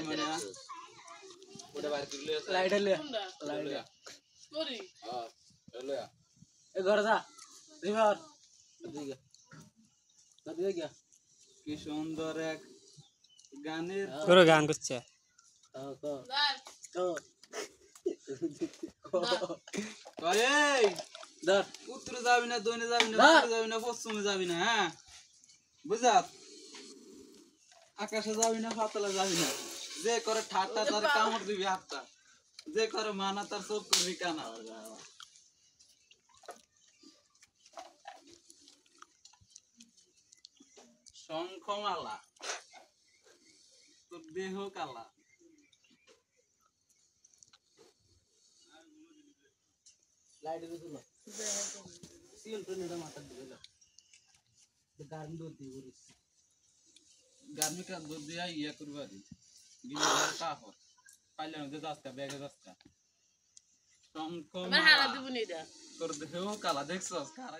মানে ওটা বার করলে লাইট হলে লাইট করি হ্যাঁ হলো এ ঘর যা রিভার দিকে দিকে গিয়া কি সুন্দর এক গানের পুরো গান করছে তো এই ধর উত্তরে যাবি না দক্ষিণে যাবি না না। পূর্বে যাবি না পশ্চিমে যাবি না হ্যাঁ বুঝাত আকাশে যাবি না পাতালে যাবি না যে করে ঠাট্টা তার কামড় দিবি হাতটা যে করে মানা তার চোখ করবি কানা শঙ্খমালা তোর দেহ কালা লাইট দিল সিল তো নিটা মাথা দিল গান দো দিবরিস গার্মিকা দুধ দিয়া ইয়া করবা দি গিয়ে কাপড় পাইলে না যাস্তা ব্যাগে যাস্তা আমার হারা শঙ্খমালা দিব নি এটা তোর দেহ কালা দেখছস কারা